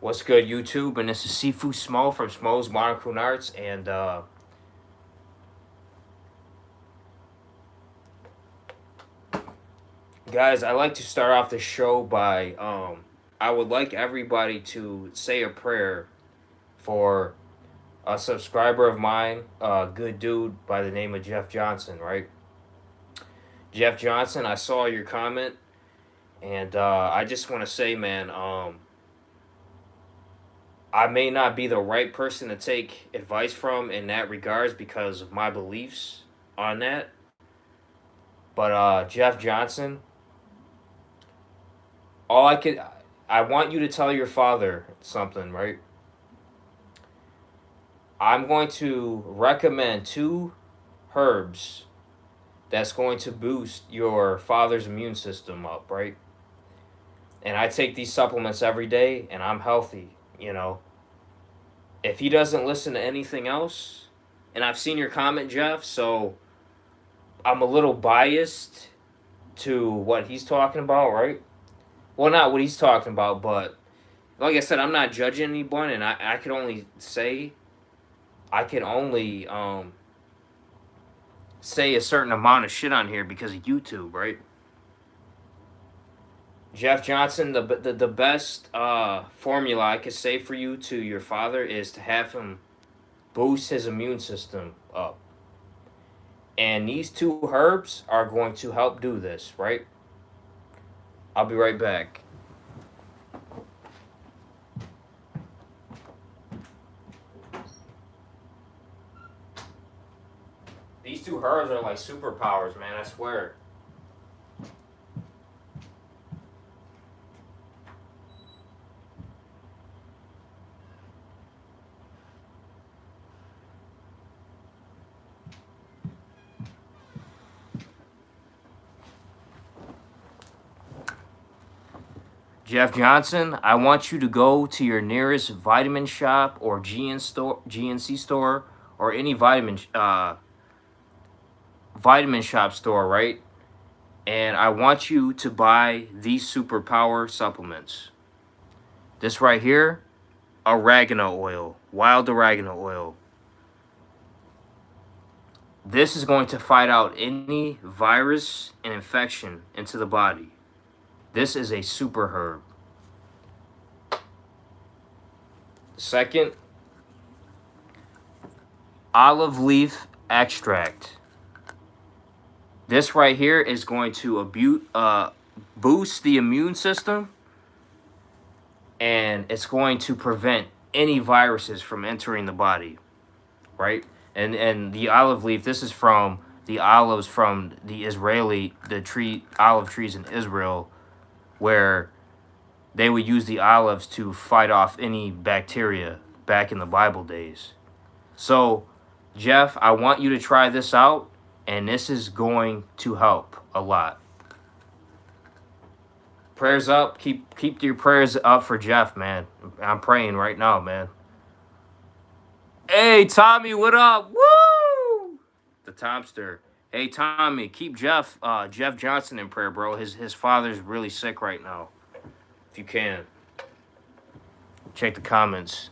What's good, YouTube? And this is Sifu Smo from Smo's Modern Crew Arts. And guys, I like to start off the show by I would like everybody to say a prayer for a subscriber of mine, a good dude by the name of Jeff Johnson. Right, Jeff Johnson. I saw your comment, and I just want to say, man, I may not be the right person to take advice from in that regards because of my beliefs on that. But Jeff Johnson, all I want you to tell your father something, right? I'm going to recommend two herbs that's going to boost your father's immune system up, right? And I take these supplements every day and I'm healthy, you know. If he doesn't listen to anything else, and I've seen your comment, Jeff, so I'm a little biased to what he's talking about, right? Well, not what he's talking about, but like I said, I'm not judging anyone, and I can only say, I can only say a certain amount of shit on here because of YouTube, right? Jeff Johnson, the best formula I could say for you to your father is to have him boost his immune system up. And these two herbs are going to help do this, right? I'll be right back. These two herbs are like superpowers, man, I swear. Jeff Johnson, I want you to go to your nearest vitamin shop or GNC store, or any vitamin shop store, right? And I want you to buy these superpower supplements. This right here, oregano oil, wild oregano oil. This is going to fight out any virus and infection into the body. This is a super herb. Second, olive leaf extract. This right here is going to boost the immune system, and it's going to prevent any viruses from entering the body, right? And the olive leaf, this is from the olives from the olive trees in Israel, where they would use the olives to fight off any bacteria back in the Bible days. So, Jeff, I want you to try this out, and this is going to help a lot. Prayers up. Keep your prayers up for Jeff, man. I'm praying right now, man. Hey, Tommy, what up? Woo! The Tomster. Hey, Tommy, keep Jeff Johnson in prayer, bro. His father's really sick right now. If you can, check the comments.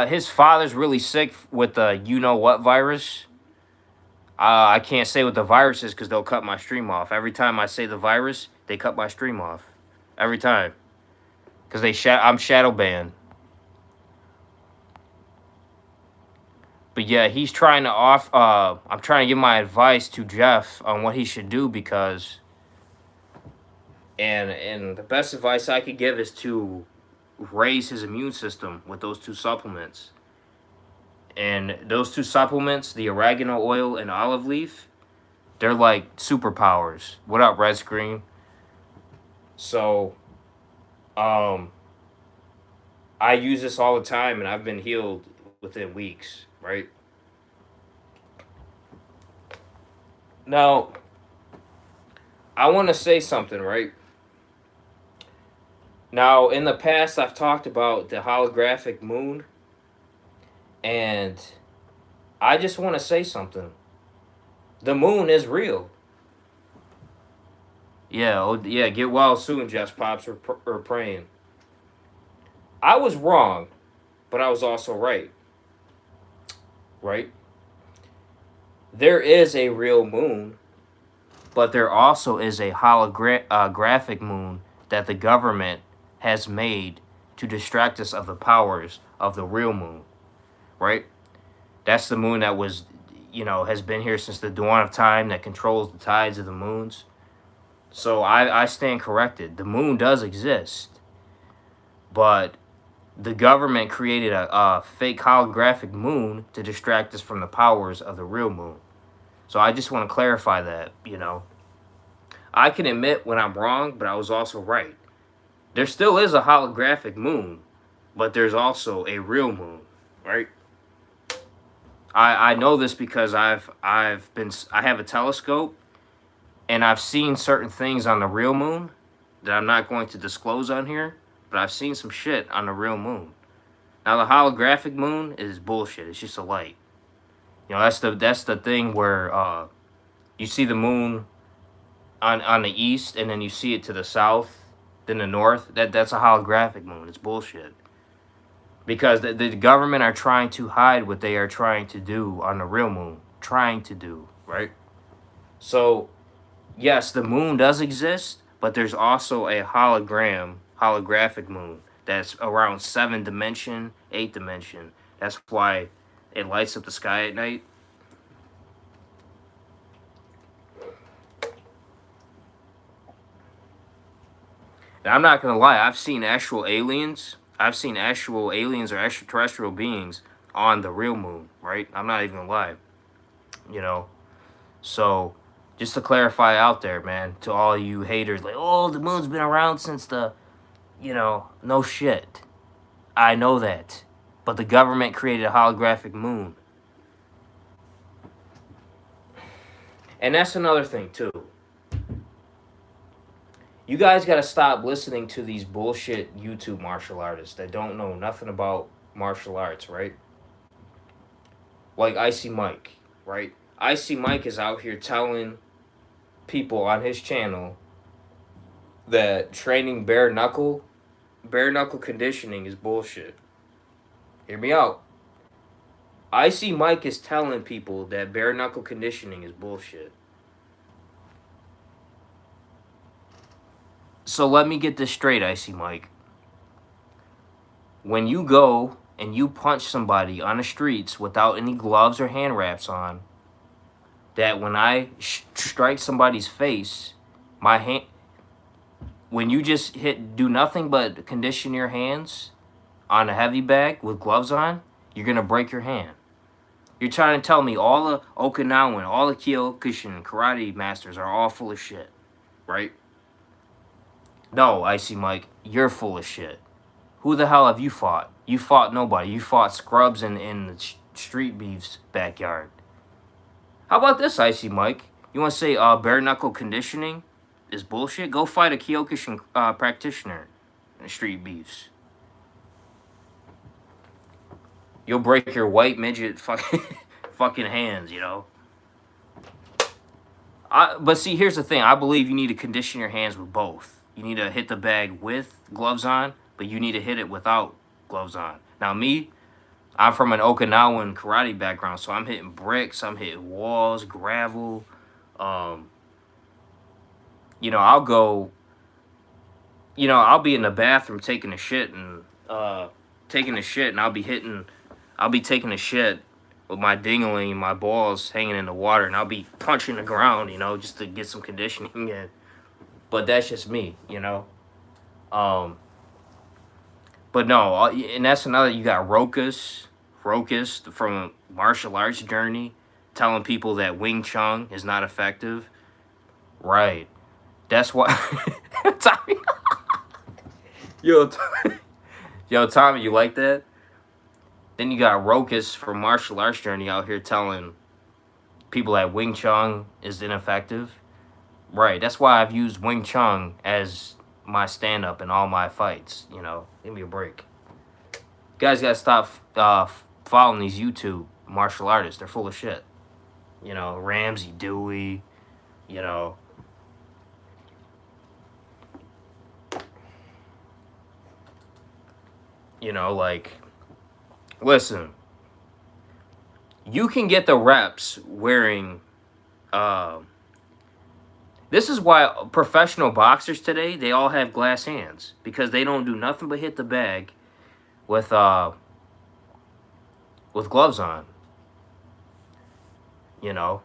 His father's really sick with the you know what virus. I can't say what the virus is because they'll cut my stream off. Every time I say the virus, they cut my stream off. Every time. Because I'm shadow banned. But yeah, he's trying to I'm trying to give my advice to Jeff on what he should do because... And the best advice I could give is to raise his immune system with those two supplements. And those two supplements, the oregano oil and olive leaf, they're like superpowers. What up, Red Screen? So, I use this all the time, and I've been healed within weeks, right? Now, I want to say something, right? Now, in the past, I've talked about the holographic moon, and I just want to say something. The moon is real. Yeah, oh, yeah, get well soon, Just Pops, or praying. I was wrong, but I was also right, right? There is a real moon, but there also is a holographic moon that the government has made to distract us of the powers of the real moon, right? That's the moon that was, has been here since the dawn of time, that controls the tides of the moons. So I stand corrected. The moon does exist, but the government created a fake holographic moon to distract us from the powers of the real moon. So I just want to clarify that. I can admit when I'm wrong, but I was also right. There still is a holographic moon, but there's also a real moon, right? I know this because I have a telescope, and I've seen certain things on the real moon that I'm not going to disclose on here, but I've seen some shit on the real moon. Now the holographic moon is bullshit. It's just a light. That's the thing where you see the moon on the east, and then you see it to the south, then the north. That's a holographic moon. It's bullshit. Because the government are trying to hide what they are trying to do on the real moon. Trying to do, right? So, yes, the moon does exist, but there's also a holographic moon that's around 7 dimension, 8 dimension. That's why it lights up the sky at night. And I'm not gonna lie, I've seen actual aliens. I've seen actual aliens or extraterrestrial beings on the real moon, right? I'm not even gonna lie. You know. So just to clarify out there, man, to all you haters, like, oh, the moon's been around since no shit. I know that. But the government created a holographic moon. And that's another thing, too. You guys got to stop listening to these bullshit YouTube martial artists that don't know nothing about martial arts, right? Like Icy Mike, right? Icy Mike is out here telling people on his channel that training bare knuckle conditioning is bullshit. Hear me out. Icy Mike is telling people that bare knuckle conditioning is bullshit. So let me get this straight, Icy Mike. When you go and you punch somebody on the streets without any gloves or hand wraps on, that when I strike somebody's face, my hand, when you just do nothing but condition your hands on a heavy bag with gloves on, you're gonna break your hand. You're trying to tell me all the Okinawan, all the Kyokushin karate masters are all full of shit, right? No, Icy Mike, you're full of shit. Who the hell have you fought? You fought nobody. You fought scrubs in the street beef's backyard. How about this, Icy Mike? You want to say bare knuckle conditioning is bullshit? Go fight a Kyokushin practitioner in the street beefs. You'll break your white midget fucking hands, But see, here's the thing. I believe you need to condition your hands with both. You need to hit the bag with gloves on, but you need to hit it without gloves on. Now, me, I'm from an Okinawan karate background, so I'm hitting bricks, I'm hitting walls, gravel. I'll go, I'll be in the bathroom taking a shit and I'll be taking a shit with my dingling, my balls hanging in the water, and I'll be punching the ground, just to get some conditioning in. But that's just me, But no, and that's another. You got Rokas from Martial Arts Journey, telling people that Wing Chun is not effective. Right. That's why. Tommy. Yo, Tommy, you like that? Then you got Rokas from Martial Arts Journey out here telling people that Wing Chun is ineffective. Right. That's why I've used Wing Chun as my stand-up in all my fights. Give me a break. You guys gotta stop following these YouTube martial artists. They're full of shit. Ramsey Dewey. You know, like, listen, you can get the reps wearing. This is why professional boxers today, they all have glass hands, because they don't do nothing but hit the bag with gloves on. You know,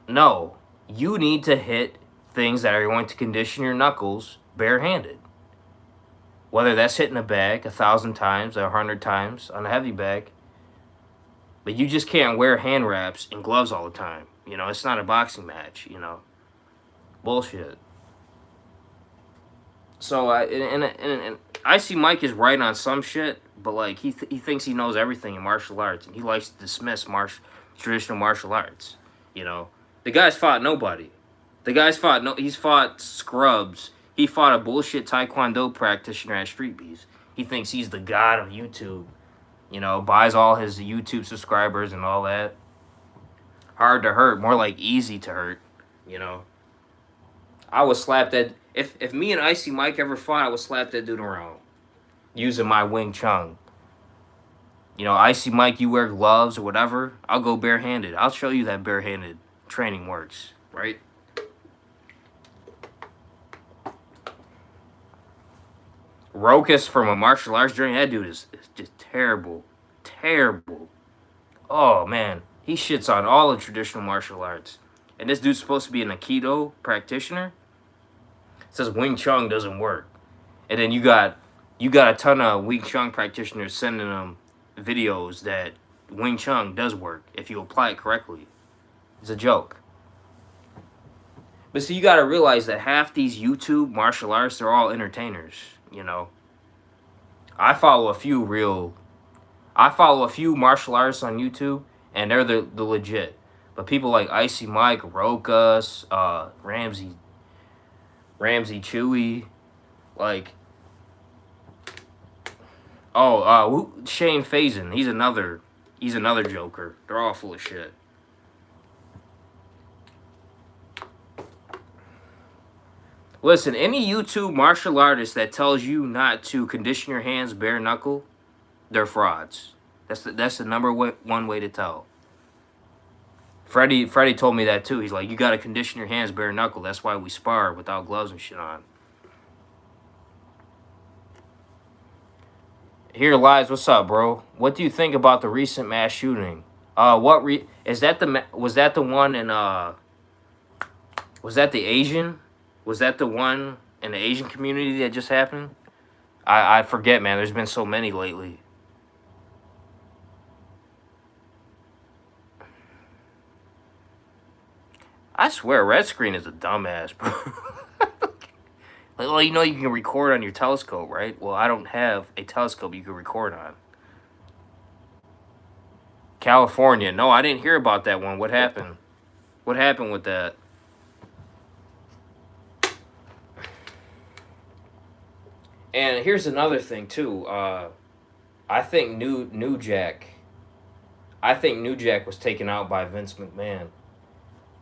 no, you need to hit things that are going to condition your knuckles barehanded. Whether that's hitting a bag 1,000 times or 100 times on a heavy bag, but you just can't wear hand wraps and gloves all the time. You know, it's not a boxing match. You know, bullshit. So and Icy Mike is right on some shit, but like he thinks he knows everything in martial arts, and he likes to dismiss traditional martial arts. You know, the guy's fought nobody. The guy's fought no. He's fought scrubs. He fought a bullshit Taekwondo practitioner at Street Bees. He thinks he's the god of YouTube. You know, buys all his YouTube subscribers and all that. Hard to hurt, more like easy to hurt. You know, I would slap that. If me and Icy Mike ever fought, I would slap that dude around using my Wing Chun. You know, Icy Mike, you wear gloves or whatever. I'll go barehanded. I'll show you that barehanded training works, right? Rokas from a martial arts journey, that dude is just terrible. Terrible. Oh, man. He shits on all the traditional martial arts. And this dude's supposed to be an Aikido practitioner. Says Wing Chun doesn't work. And then you got a ton of Wing Chun practitioners sending them videos that Wing Chun does work if you apply it correctly. It's a joke. But see, you got to realize that half these YouTube martial arts, they're all entertainers, you know. I follow a few martial artists on YouTube, and they're the legit. But people like Icy Mike, Rokas, Ramsey Chewy, like, Shane Faison, he's another joker. They're all full of shit. Listen, any YouTube martial artist that tells you not to condition your hands bare knuckle, they're frauds. That's the number one way to tell. Freddie told me that too. He's like, you got to condition your hands bare knuckle. That's why we spar without gloves and shit on. Here lies, what's up, bro? What do you think about the recent mass shooting? Was that the one in was that the Asian? Was that the one in the Asian community that just happened? I forget, man. There's been so many lately. I swear, red screen is a dumbass, bro. Like, well, you know you can record on your telescope, right? Well, I don't have a telescope you can record on. California. No, I didn't hear about that one. What happened? What happened with that? And here's another thing too. I think New Jack was taken out by Vince McMahon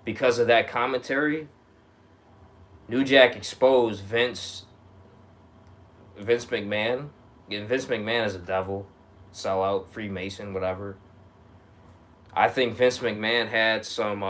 because of that commentary. New Jack exposed Vince McMahon. And Vince McMahon is a devil, sellout, Freemason, whatever. I think Vince McMahon had some